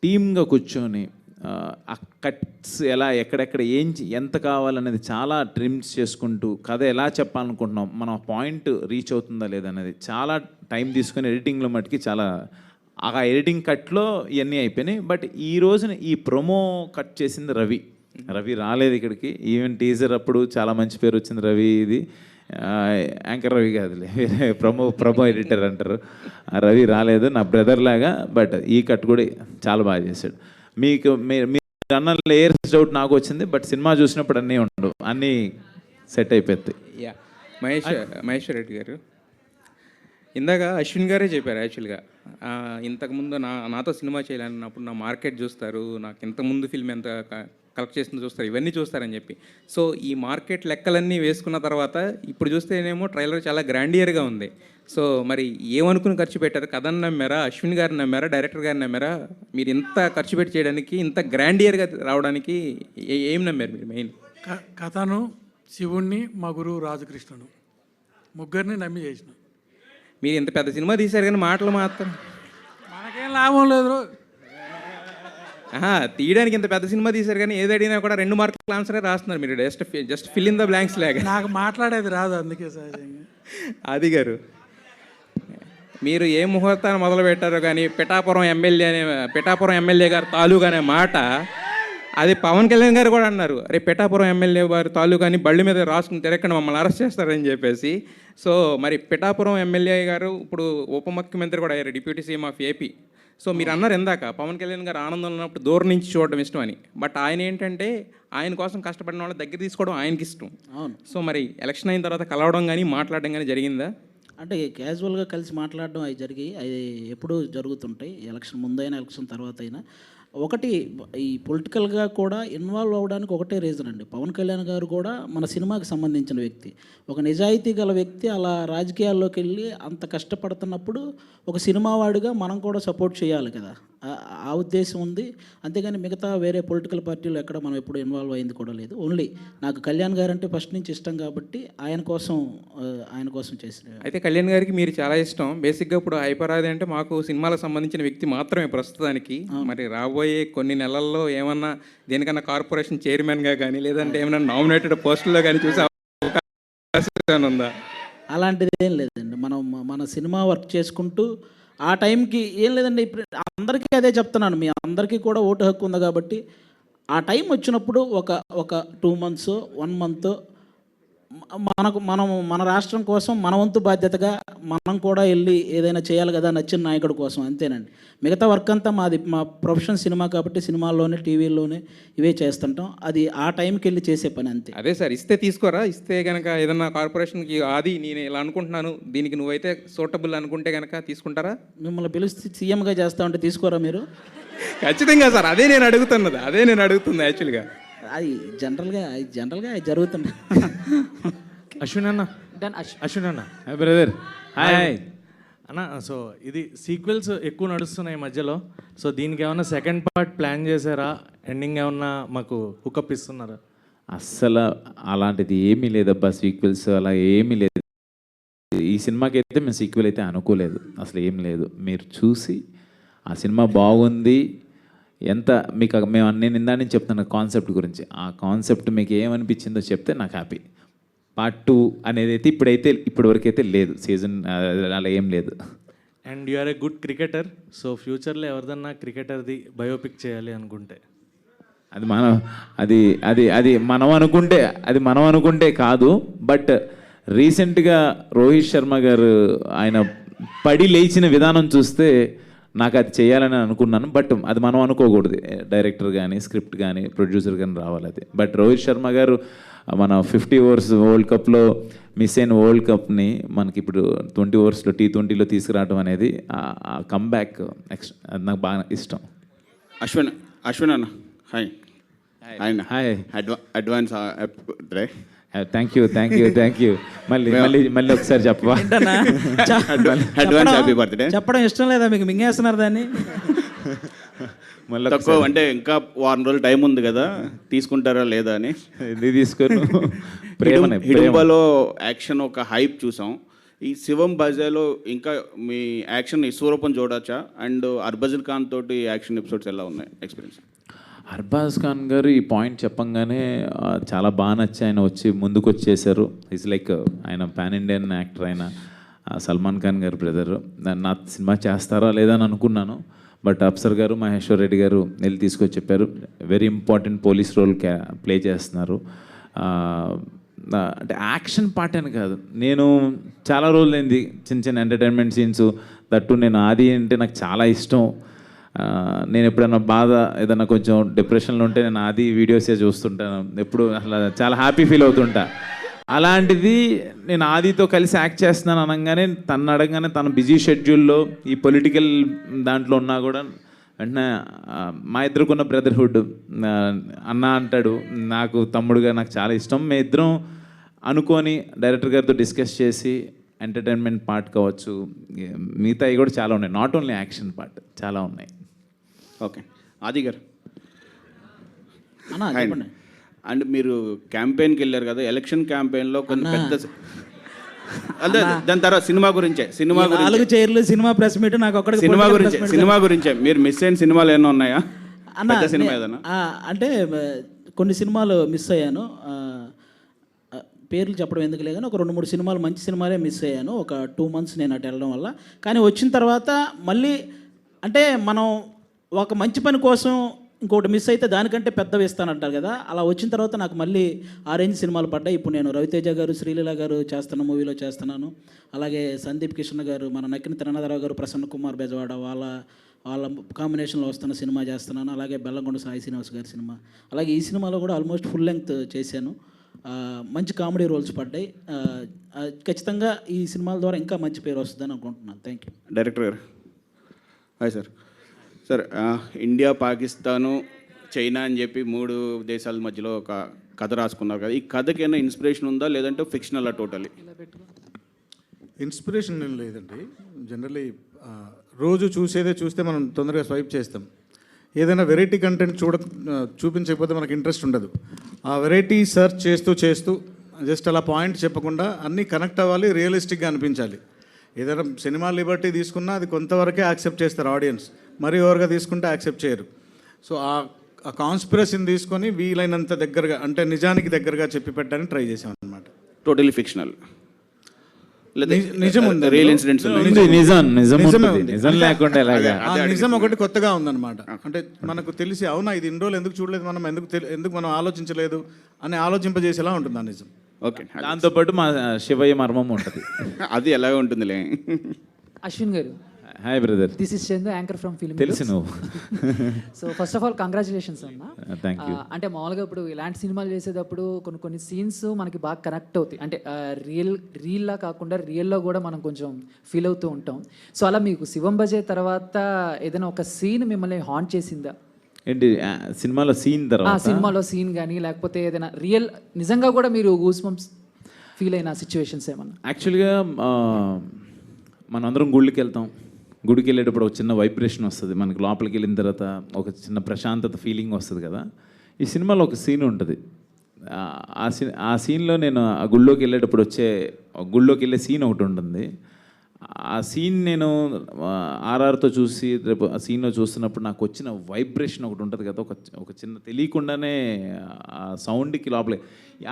టీమ్గా కూర్చొని ఆ కట్స్ ఎలా, ఎక్కడెక్కడ ఎంత కావాలనేది చాలా ట్రిమ్స్ చేసుకుంటూ కథ ఎలా చెప్పాలనుకుంటున్నాం, మన పాయింట్ రీచ్ అవుతుందా లేదనేది చాలా టైం తీసుకొని ఎడిటింగ్లో మటుకి చాలా, ఆ ఎడిటింగ్ కట్లో ఇవన్నీ అయిపోయినాయి. బట్ ఈ రోజున ఈ ప్రొమో కట్ చేసింది రవి రాలేదు ఇక్కడికి. ఈవెన్ టీజర్ అప్పుడు చాలా మంచి పేరు వచ్చింది రవి, ఇది యాంకర్ రవి కాదులే, వేరే ప్రమో ఎడిటర్ అంటారు. రవి రాలేదు, నా బ్రదర్ లాగా. బట్ ఈ కట్ కూడా చాలా బాగా చేశాడు. మీరు అన్న లేయర్స్ డౌట్ నాకు వచ్చింది, బట్ సినిమా చూసినప్పుడు అన్నీ ఉండవు, అన్నీ సెట్ అయిపోతాయి.
మహేశ్వర్ రెడ్డి గారు, ఇందాక అశ్విన్ గారే చెప్పారు యాక్చువల్గా, ఇంతకుముందు నాతో సినిమా చేయాలన్నప్పుడు నా మార్కెట్ చూస్తారు, నాకు ఇంతకుముందు ఫిల్మ్ ఎంత కలెక్ట్ చేసిందో చూస్తారు, ఇవన్నీ చూస్తారని చెప్పి. సో ఈ మార్కెట్ లెక్కలన్నీ వేసుకున్న తర్వాత ఇప్పుడు చూస్తేనేమో ట్రైలర్ చాలా గ్రాండియర్గా ఉంది. సో మరి ఏమనుకుని ఖర్చు పెట్టారు? కథను నమ్మారా, అశ్విన్ గారిని నమ్మారా, డైరెక్టర్ గారిని నమ్మారా? మీరు ఇంత ఖర్చు పెట్టి చేయడానికి, ఇంత గ్రాండియర్గా రావడానికి ఏం నమ్మారు మీరు? మెయిన్
కథను, శివుణ్ణి, మా గురువు రాజకృష్ణుడు, ముగ్గురిని నమ్మి చేసిన.
మీరు ఇంత పెద్ద సినిమా తీశారు కానీ మాటలు మాత్రం
మనకేం లాభం లేదు.
తీయడానికి ఇంత పెద్ద సినిమా తీశారు కానీ ఏది అడిగినా కూడా 2 మార్కులు ఆన్సరే రాస్తున్నారు మీరు. Just fill in the blanks లాగా.
నాకు మాట్లాడేది రాదు, అందుకే సహజంగా.
ఆది గారు, మీరు ఏ ముహూర్తాన్ని మొదలు పెట్టారో కానీ పిఠాపురం ఎమ్మెల్యే గారు తాలూకా అనే మాట, అది పవన్ కళ్యాణ్ గారు కూడా అన్నారు, అరే పిఠాపురం ఎమ్మెల్యే వారి తాలూకా అని బళ్ళు మీద రాసుకుని తిరగకుండా మమ్మల్ని అరెస్ట్ చేస్తారని చెప్పేసి. సో మరి పిఠాపురం ఎమ్మెల్యే గారు ఇప్పుడు ఉప ముఖ్యమంత్రి కూడా అయ్యారు, deputy CM of AP. So మీరు అన్నారు ఇందాక పవన్ కళ్యాణ్ గారు ఆనందంలో ఉన్నప్పుడు దూరం నుంచి చూడడం ఇష్టం అని. బట్ ఆయన ఏంటంటే ఆయన కోసం కష్టపడిన వాళ్ళ దగ్గర తీసుకోవడం ఆయనకి ఇష్టం.
అవును.
సో మరి ఎలక్షన్ అయిన తర్వాత కలవడం కానీ మాట్లాడడం కానీ జరిగిందా?
అంటే క్యాజువల్గా కలిసి మాట్లాడడం అవి అవి ఎప్పుడూ జరుగుతుంటాయి, ఎలక్షన్ ముందైనా ఎలక్షన్ తర్వాత అయినా. ఒకటి, ఈ పొలిటికల్గా కూడా ఇన్వాల్వ్ అవ్వడానికి ఒకటే రీజన్ అండి. పవన్ కళ్యాణ్ గారు కూడా మన సినిమాకి సంబంధించిన వ్యక్తి, ఒక నిజాయితీ గల వ్యక్తి. అలా రాజకీయాల్లోకి వెళ్ళి అంత కష్టపడుతున్నప్పుడు ఒక సినిమా వాడిగా మనం కూడా సపోర్ట్ చేయాలి కదా, ఆ ఉద్దేశం ఉంది. అంతేగాని మిగతా వేరే పొలిటికల్ పార్టీలు ఎక్కడ మనం ఎప్పుడు ఇన్వాల్వ్ అయింది కూడా లేదు. ఓన్లీ నాకు కళ్యాణ్ గారు అంటే ఫస్ట్ నుంచి ఇష్టం కాబట్టి ఆయన కోసం చేసిన.
అయితే కళ్యాణ్ గారికి మీరు చాలా ఇష్టం. బేసిక్గా ఇప్పుడు హైపరాది అంటే మాకు సినిమాలకు సంబంధించిన వ్యక్తి మాత్రమే ప్రస్తుతానికి. మరి రాబోయే కొన్ని నెలల్లో ఏమన్నా దేనికన్నా కార్పొరేషన్ చైర్మన్గా కానీ లేదంటే ఏమైనా నామినేటెడ్ పోస్టుల్లో కానీ చూసే అవకాశం ఉందా?
అలాంటిది ఏం లేదండి. మన సినిమా వర్క్ చేసుకుంటూ ఆ టైంకి ఏం లేదండి. ఇప్పుడు అందరికీ అదే చెప్తున్నాను, మీ అందరికీ కూడా ఓటు హక్కు ఉంది కాబట్టి ఆ టైం వచ్చినప్పుడు ఒక 2 months 1 month మన రాష్ట్రం కోసం మన వంతు బాధ్యతగా మనం కూడా వెళ్ళి ఏదైనా చేయాలి కదా నచ్చిన నాయకుడి కోసం, అంతేనండి. మిగతా వర్క్ అంతా మా ప్రొఫెషన్ సినిమా కాబట్టి సినిమాల్లోనే టీవీల్లోనే ఇవే చేస్తుంటాం. అది ఆ టైంకి వెళ్ళి చేసే పని అంతే.
అదే సార్, ఇస్తే తీసుకోరా? ఇస్తే కనుక ఏదన్నా కార్పొరేషన్కి అది నేను ఇలా అనుకుంటున్నాను, దీనికి నువ్వైతే సూటబుల్ అనుకుంటే కనుక తీసుకుంటారా?
మిమ్మల్ని పిలిచి సీఎంగా చేస్తా ఉంటే తీసుకోరా మీరు?
ఖచ్చితంగా సార్, అదే నేను అడుగుతుంది యాక్చువల్గా.
అది జనరల్గా అది జరుగుతుంది.
అశ్విన్ అన్న, అశ్విన్ అన్న,
బ్రదర్ హాయ్.
అన్న, సో ఇది సీక్వెల్స్ ఎక్కువ నడుస్తున్నాయి ఈ మధ్యలో. సో దీనికి ఏమన్నా సెకండ్ పార్ట్ ప్లాన్ చేశారా? ఎండింగ్ ఏమన్నా మాకు హుకప్ ఇస్తున్నారా?
అస్సలు అలాంటిది ఏమీ లేదబ్బా, సీక్వెల్స్ అలా ఏమీ లేదు. ఈ సినిమాకి అయితే మేము సీక్వెల్ అయితే అనుకోలేదు, అసలు ఏం లేదు. మీరు చూసి ఆ సినిమా బాగుంది, ఎంత మీకు నేను ఇందా నుంచి చెప్తున్నా కాన్సెప్ట్ గురించి, ఆ కాన్సెప్ట్ మీకు ఏమనిపించిందో చెప్తే నాకు హ్యాపీ. పార్ట్ 2 అనేది అయితే ఇప్పటివరకు అయితే లేదు, సీజన్ అలా ఏం లేదు.
And you are a good cricketer, so ఫ్యూచర్లో ఎవరిదన్నా క్రికెటర్ది బయోపిక్ చేయాలి అనుకుంటే
అది మనం అనుకుంటే కాదు. బట్ రీసెంట్గా రోహిత్ శర్మ గారు ఆయన పడి లేచిన విధానం చూస్తే నాకు అది చేయాలని అనుకున్నాను. బట్ అది మనం అనుకోకూడదు, డైరెక్టర్ కానీ స్క్రిప్ట్ కానీ ప్రొడ్యూసర్ కానీ రావాలి అది. బట్ రోహిత్ శర్మ గారు మన 50 ఓవర్స్ వరల్డ్ కప్లో మిస్ అయిన వరల్డ్ కప్ని మనకి ఇప్పుడు 20 ఓవర్స్లో T20లో తీసుకురావడం అనేది ఆ కమ్బ్యాక్ అది నాకు బాగా ఇష్టం.
అశ్విన్ అన్న, hi.
Hi,
advance
thank you. మళ్ళీ ఒకసారి చెప్పవా?
Advance happy birthday.
చెప్పడం ఇష్టం లేదా మీకు? మింగేస్తున్నారు దాన్ని.
తక్కువ అంటే ఇంకా వారం రోజులు టైం ఉంది కదా, తీసుకుంటారా లేదా అని.
తీసుకోను.
హిడింబాలో యాక్షన్ ఒక హైప్ చూసాం. ఈ శివం బజాలో ఇంకా మీ యాక్షన్ విశ్వరూపం చూడొచ్చా? అండ్ హర్భజన్ ఖాన్ తోటి యాక్షన్ ఎపిసోడ్స్ ఎలా ఉన్నాయి ఎక్స్పీరియన్స్?
అర్బాజ్ ఖాన్ గారు ఈ పాయింట్ చెప్పంగానే చాలా బాగా నచ్చి ఆయన వచ్చి ముందుకు వచ్చేసారు. ఈజ్ లైక్ ఆయన పాన్ ఇండియన్ యాక్టర్, ఆయన సల్మాన్ ఖాన్ గారు బ్రదర్. నా సినిమా చేస్తారా లేదా అని అనుకున్నాను. బట్ అప్సర్ గారు, మహేశ్వర్ రెడ్డి గారు వెళ్ళి తీసుకొచ్చి చెప్పారు, very important police role play చేస్తున్నారు. అంటే యాక్షన్ పార్ట్ అని కాదు, నేను చాలా రోజులైంది చిన్న ఎంటర్టైన్మెంట్ సీన్స్ దట్టు. నేను ఆది అంటే నాకు చాలా ఇష్టం. నేను ఎప్పుడైనా బాధ ఏదైనా కొంచెం డిప్రెషన్లో ఉంటే నేను ఆది వీడియోసే చూస్తుంటాను, ఎప్పుడు అసలు చాలా హ్యాపీ ఫీల్ అవుతుంటా. అలాంటిది నేను ఆదితో కలిసి యాక్ట్ చేస్తున్నాను అనగానే, అడగగానే తన బిజీ షెడ్యూల్లో ఈ పొలిటికల్ దాంట్లో ఉన్నా కూడా వెంటనే మా ఇద్దరుకున్న బ్రదర్హుడ్ అన్న అంటాడు, నాకు తమ్ముడుగా నాకు చాలా ఇష్టం. మేము ఇద్దరం అనుకొని డైరెక్టర్ గారితో డిస్కస్ చేసి ఎంటర్టైన్మెంట్ పార్ట్ కావచ్చు, మిగతాయి కూడా చాలా ఉన్నాయి, నాట్ ఓన్లీ యాక్షన్ పార్ట్ చాలా ఉన్నాయి.
ఓకే, ఆది గారు అండ్ మీరు క్యాంపెయిన్కి వెళ్ళారు కదా, ఎలక్షన్ క్యాంపెయిన్లో కొన్ని పెద్ద అదే దాని తర్వాత సినిమా గురించే
సినిమా ప్రెస్ మీట్ నాకు ఒకటి
సినిమా గురించే మీరు మిస్ అయిన సినిమాలు ఏమైనా ఉన్నాయా? పెద్ద సినిమా ఏదైనా?
అంటే కొన్ని సినిమాలు మిస్ అయ్యాను, పేర్లు చెప్పడం ఎందుకు లేదు కానీ ఒక 2-3 సినిమాలు మంచి సినిమాలే మిస్ అయ్యాను. ఒక 2 months నేను అటు వెళ్ళడం వల్ల. కానీ వచ్చిన తర్వాత మళ్ళీ అంటే మనం ఒక మంచి పని కోసం ఇంకోటి మిస్ అయితే దానికంటే పెద్దవి ఇస్తానంటారు కదా, అలా వచ్చిన తర్వాత నాకు మళ్ళీ ఆరెంజ్ సినిమాలు పడ్డాయి. ఇప్పుడు నేను రవితేజ గారు, శ్రీలీల గారు చేస్తున్న మూవీలో చేస్తున్నాను. అలాగే సందీప్ కిషన్ గారు, మన నక్కిన తిరణాధరావు గారు, ప్రసన్న కుమార్ బెజవాడ వాళ్ళ కాంబినేషన్లో వస్తున్న సినిమా చేస్తున్నాను. అలాగే బెల్లంకొండ సాయి శ్రీనివాస్ గారి సినిమా. అలాగే ఈ సినిమాలో కూడా ఆల్మోస్ట్ ఫుల్ లెంగ్త్ చేశాను. మంచి కామెడీ రోల్స్ పడ్డాయి. ఖచ్చితంగా ఈ సినిమాల ద్వారా ఇంకా మంచి పేరు వస్తుందని అనుకుంటున్నాను. Thank you.
డైరెక్టర్ గారు hi sir. Sir, India, Pakistan, China అని చెప్పి 3 దేశాల మధ్యలో ఒక కథ రాసుకున్నారు కదా, ఈ కథకి ఏమైనా ఇన్స్పిరేషన్ ఉందా లేదంటే ఫిక్షనల్ టోటలీ?
ఇన్స్పిరేషన్ ఏం లేదండి. జనరలీ రోజు చూస్తే మనం తొందరగా స్వైప్ చేస్తాం. ఏదైనా వెరైటీ కంటెంట్ చూపించకపోతే మనకు ఇంట్రెస్ట్ ఉండదు. ఆ వెరైటీ సెర్చ్ చేస్తూ జస్ట్ అలా పాయింట్ చెప్పకుండా అన్నీ కనెక్ట్ అవ్వాలి, రియలిస్టిక్గా అనిపించాలి. ఏదైనా సినిమా లిబర్టీ తీసుకున్నా అది కొంతవరకే యాక్సెప్ట్ చేస్తారు ఆడియన్స్, మరీ ఓవర్గా తీసుకుంటే యాక్సెప్ట్ చేయరు. సో ఆ కాన్స్పిరసీని తీసుకొని వీలైనంత దగ్గరగా, అంటే నిజానికి దగ్గరగా చెప్పి పెట్టడానికి ట్రై చేసాం అనమాట.
టోటలీ ఫిక్షనల్
నిజం ఉంది,
రియల్ ఇన్సిడెంట్స్
నిజం ఒకటి కొత్తగా ఉందన్నమాట. అంటే మనకు తెలిసి అవునా ఇది ఇన్ని రోజులు ఎందుకు చూడలేదు, మనం ఎందుకు మనం ఆలోచించలేదు అని ఆలోచింపజేసేలా ఉంటుంది ఆ నిజం.
ఓకే,
దాంతోపాటు మా శివయ్య మర్మం ఉంటుంది.
అది ఎలాగ ఉంటుందిలే.
అశ్విన్ గారు,
hi brother.
This is Chandu, anchor from film.
తెలుసు నువ్వు.
So first of all congratulations అన్న.
Thank you.
అంటే మామూలుగా ఇప్పుడు ఇలాంటి సినిమాలు చేసేటప్పుడు కొన్ని సీన్స్ మనకి బాగా కనెక్ట్ అవుతాయి. అంటే రీల్లా కాకుండా రియల్లో కూడా మనం కొంచెం ఫీల్ అవుతూ ఉంటాం. సో అలా మీకు శివం బజే తర్వాత ఏదైనా ఒక సీన్ మిమ్మల్ని హాంట్ చేసిందా?
ఏంటి సినిమాలో సీన్ తర్వాత?
సినిమాలో సీన్ కానీ లేకపోతే ఏదైనా రియల్ నిజంగా కూడా మీరు గూస్ బంప్స్ ఫీల్ అయిన సిచ్యువేషన్స్ ఏమన్నా?
యాక్చువల్గా మనందరం గుడికి వెళ్తాం. గుడికి వెళ్ళేటప్పుడు ఒక చిన్న వైబ్రేషన్ వస్తుంది మనకి. లోపలికి వెళ్ళిన తర్వాత ఒక చిన్న ప్రశాంతత ఫీలింగ్ వస్తుంది కదా. ఈ సినిమాలో ఒక సీన్ ఉంటుంది. ఆ సీన్లో నేను ఆ గుళ్ళోకి వెళ్ళేటప్పుడు గుళ్ళోకి వెళ్ళే సీన్ ఒకటి ఉంటుంది. ఆ సీన్ నేను ఆర్ఆర్తో చూసి రేపు ఆ సీన్లో చూస్తున్నప్పుడు నాకు వచ్చిన వైబ్రేషన్ ఒకటి ఉంటుంది కదా, ఒక చిన్న తెలియకుండానే ఆ సౌండ్కి లోపలే.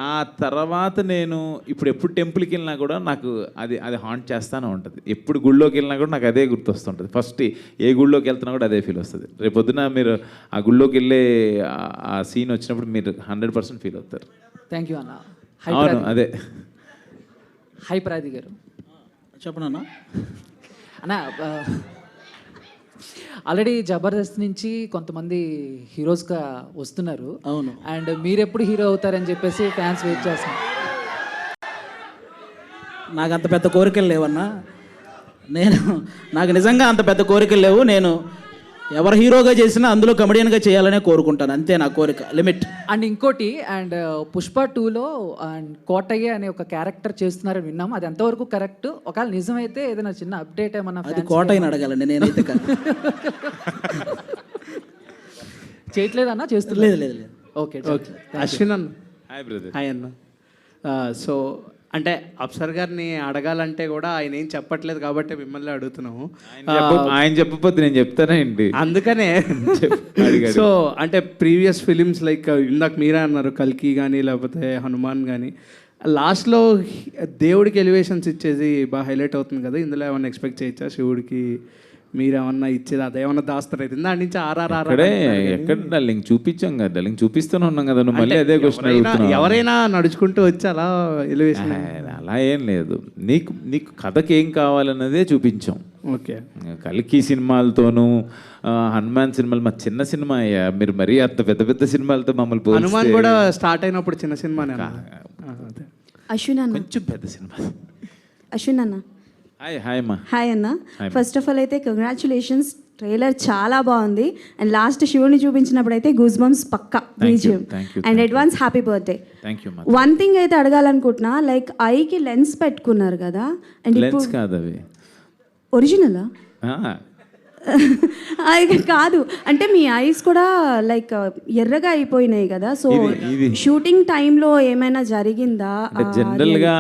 ఆ తర్వాత నేను ఎప్పుడు టెంపుల్కి వెళ్ళినా కూడా నాకు అది హాంట్ చేస్తూనే ఉంటుంది. ఎప్పుడు గుళ్ళోకి వెళ్ళినా కూడా నాకు అదే గుర్తొస్తుంటుంది. ఫస్ట్ ఏ గుళ్ళోకి వెళ్తున్నా కూడా అదే ఫీల్ వస్తుంది. రేపు పొద్దున మీరు ఆ గుళ్ళోకి వెళ్ళే ఆ సీన్ వచ్చినప్పుడు మీరు 100% ఫీల్ అవుతారు.
థ్యాంక్ యూ అన్న.
అవును, అదే.
హైపరాది గారు
చెప్పనన్నా.
అన్న, ఆల్రెడీ జబర్దస్త్ నుంచి కొంతమంది హీరోస్గా వస్తున్నారు.
అవును.
అండ్ మీరు ఎప్పుడు హీరో అవుతారని చెప్పేసి ఫ్యాన్స్ వెయిట్ చేస్తున్నారు.
నాకు అంత పెద్ద కోరికలు లేవన్నా. నాకు నిజంగా అంత పెద్ద కోరికలు లేవు. నేను ఎవరు హీరోగా చేసినా అందులో కమెడియన్గా చేయాలనే కోరుకుంటాను, అంతే నా కోరిక, లిమిట్.
అండ్ ఇంకోటి, అండ్ పుష్ప 2లో అండ్ కోటయ్య అనే ఒక క్యారెక్టర్ చేస్తున్నారని విన్నాము. అది ఎంతవరకు కరెక్ట్? ఒకవేళ నిజమైతే ఏదైనా చిన్న అప్డేట్ ఏమన్నా?
అది కోటయ్యని అడగాలండి, నేనైతే కాదు.
చేయట్లేదన్నా? చేస్తున్నారు?
లేదు లేదు లేదు.
Okay
okay. అశ్విన్ అన్న.
Hi brother.
హాయ్ అన్న. సో అంటే అప్సర్ గారిని అడగాలంటే కూడా ఆయన ఏం చెప్పట్లేదు కాబట్టి మిమ్మల్ని అడుగుతున్నాము.
ఆయన చెప్పకపోతే నేను చెప్తానండి,
అందుకనే. సో అంటే ప్రీవియస్ ఫిలిమ్స్ లైక్ ఇందాక మీరే అన్నారు కల్కి కానీ లేకపోతే హనుమాన్ కానీ, లాస్ట్లో దేవుడికి ఎలివేషన్స్ ఇచ్చేది బాగా హైలైట్ అవుతుంది కదా. ఇందులో ఏమన్నా ఎక్స్పెక్ట్ చేయొచ్చా? శివుడికి మీరేమన్నా ఇచ్చేది అదేమన్నా దాస్తారైతే దాని నుంచి
ఎక్కడ డల్లింగ్ చూపించాం కదా, డల్లింగ్ చూపిస్తూనే ఉన్నాం కదా. నువ్వు మళ్ళీ అదే క్వశ్చన్.
ఎవరైనా నడుచుకుంటూ వచ్చి అలా ఎలివేషన్?
అలా ఏం లేదు. నీకు కథకి ఏం కావాలన్నదే చూపించాం.
ఓకే.
కల్కి సినిమాలతోనూ హనుమాన్ సినిమాలు మా చిన్న సినిమా అయ్యా. మీరు మరీ అంత పెద్ద పెద్ద సినిమాలతో మమ్మల్ని
హనుమాన్ కూడా స్టార్ట్ అయినప్పుడు చిన్న సినిమానే.
అశ్విన్ అన్న,
కొంచెం పెద్ద సినిమా.
అశ్విన్ అన్న.
హాయ్. హాయ్ అమ్మా.
హాయ్ అన్న. ఫస్ట్ ఆఫ్ ఆల్ అయితే కంగ్రాచులేషన్స్, ట్రైలర్ చాలా బాగుంది. అండ్ లాస్ట్ శివుని చూపించినప్పుడు అయితే గూస్ బంప్స్ పక్కా BGM. And advance happy birthday. One thing అయితే అడగాలనుకుంటున్నా, లైక్ ఐకి లెన్స్ పెట్టుకున్నారు కదా, అండ్
లెన్స్ కాదు అవి
ఒరిజినలా? కాదు, అంటే మీ ఐస్ కూడా లైక్ ఎర్రగా అయిపోయినాయి కదా. సో షూటింగ్ టైంలో ఏమైనా జరిగిందా?
జనరల్గా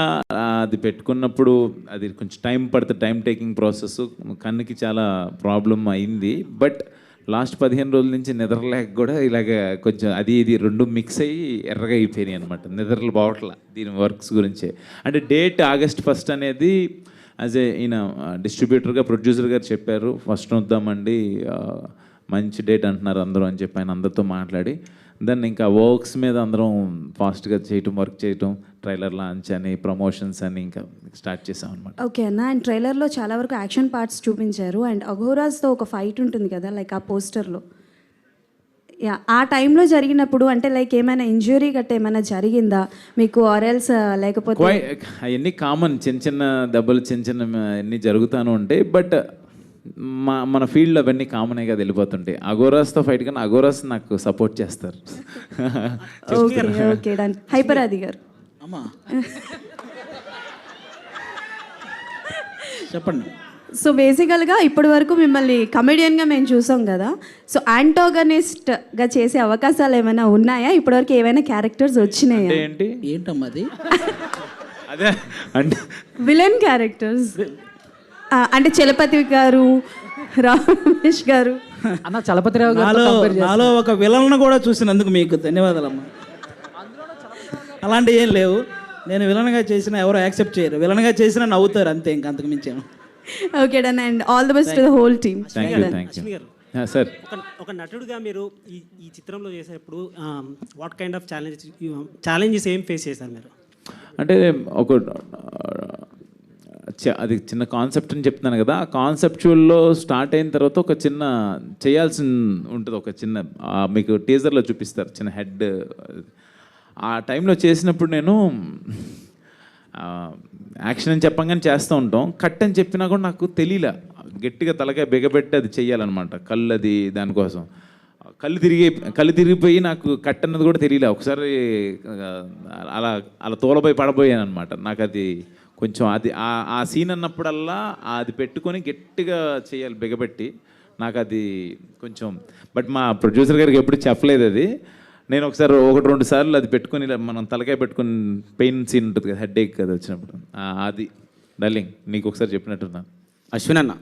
అది పెట్టుకున్నప్పుడు అది కొంచెం టైం పడుతుంది, టైం టేకింగ్ ప్రాసెస్. కన్నుకి చాలా ప్రాబ్లం అయింది. బట్ లాస్ట్ 15 రోజుల నుంచి నిద్రలేక కూడా ఇలాగ కొంచెం ఇది రెండు మిక్స్ అయ్యి ఎర్రగా అయిపోయినాయి అనమాట. నిద్రలు బావట్ల దీని వర్క్స్ గురించే. అంటే డేట్ August 1 అనేది యాజ్ ఈయన డిస్ట్రిబ్యూటర్గా ప్రొడ్యూసర్ గారు చెప్పారు, ఫస్ట్ వద్దామండి, మంచి డేట్ అంటున్నారు అందరూ అని చెప్పి ఆయన అందరితో మాట్లాడి దాన్ని ఇంకా వర్క్స్ మీద అందరం ఫాస్ట్గా వర్క్ చేయటం, ట్రైలర్ లాంచ్ అని, ప్రమోషన్స్ అని ఇంకా స్టార్ట్ చేసాం అనమాట.
ఓకే అన్న. అండ్ ట్రైలర్లో చాలా వరకు యాక్షన్ పార్ట్స్ చూపించారు. అండ్ అఘోరాస్తో ఒక ఫైట్ ఉంటుంది కదా, లైక్ ఆ పోస్టర్లో. ఆ టైంలో జరిగినప్పుడు అంటే లైక్ ఏమైనా ఇంజురీ గట్ట ఏమైనా జరిగిందా మీకు? ఆర్ఎల్స్ లేకపోతే
అవన్నీ కామన్, చిన్న చిన్న దెబ్బలు చిన్న చిన్న అన్నీ జరుగుతూనే ఉంటాయి. బట్ మన ఫీల్డ్లో అవన్నీ కామనే కదా వెళ్ళిపోతుంటాయి. అఘోరాస్తో ఫైట్ కానీ అఘోరాస్ నాకు సపోర్ట్ చేస్తారు.
Okay done. హైపరాది గారు
అమ్మా చెప్పండి.
సో బేసికల్గా ఇప్పటి వరకు మిమ్మల్ని కమెడియన్గా మేము చూసాం కదా. సో యాంటోగనిస్ట్గా చేసే అవకాశాలు ఏమైనా ఉన్నాయా? ఇప్పటివరకు ఏమైనా క్యారెక్టర్స్ వచ్చినాయా?
ఏంటమ్మా అది?
అదే అంటే
విలన్ క్యారెక్టర్స్ అంటే చలపతి గారు, రమేష్ గారు.
అన్న చలపతిరావు గారు
నాలో ఒక విలన్ను కూడా చూసినందుకు మీకు ధన్యవాదాలమ్మా. అలాంటివి ఏం లేవు. నేను విలన్గా చేసినా ఎవరు యాక్సెప్ట్ చేయరు, విలన్గా చేసినా నవ్వుతారు అంతే, ఇంక అంతకు మించాను.
Okay done. And all the best to the whole team.
Sir,
ఒక నటుడుగా మీరు ఈ చిత్రంలో చేసేటప్పుడు వాట్ కైండ్ ఆఫ్ ఛాలెంజెస్ ఏం ఫేస్ చేశారు మీరు?
అంటే ఒక అది చిన్న కాన్సెప్ట్ అని చెప్తున్నాను కదా, ఆ కాన్సెప్చువల్లో స్టార్ట్ అయిన తర్వాత ఒక చిన్న చేయాల్సి ఉంటుంది, ఒక చిన్న మీకు టీజర్లో చూపిస్తారు చిన్న హెడ్. ఆ టైంలో చేసినప్పుడు నేను యాక్షన్ అని చెప్పంగానే చేస్తూ ఉంటాం, కట్ అని చెప్పినా కూడా నాకు తెలియలే, గట్టిగా తలకాయ బిగబెట్టి అది చెయ్యాలన్నమాట. కళ్ళు అది దానికోసం కళ్ళు తిరిగిపోయి నాకు కట్ అన్నది కూడా తెలియలే. ఒకసారి అలా అలా తోలపోయి పడబోయాను అనమాట. నాకు అది కొంచెం అది ఆ సీన్ అన్నప్పుడల్లా అది పెట్టుకొని గట్టిగా చేయాలి బిగబెట్టి, నాకు అది కొంచెం. బట్ మా ప్రొడ్యూసర్ గారికి ఎప్పుడు చెప్పలేదు అది. నేను ఒకసారి 1-2 సార్లు అది పెట్టుకొని ఇలా మనం తలకాయ పెట్టుకొని పెయిన్ సీన్ ఉంటుంది కదా, హెడ్ ఏక్ కదా వచ్చినప్పుడు, అది డార్లింగ్ నీకు ఒకసారి చెప్పినట్టున్నాను.
అశ్విన్ అన్న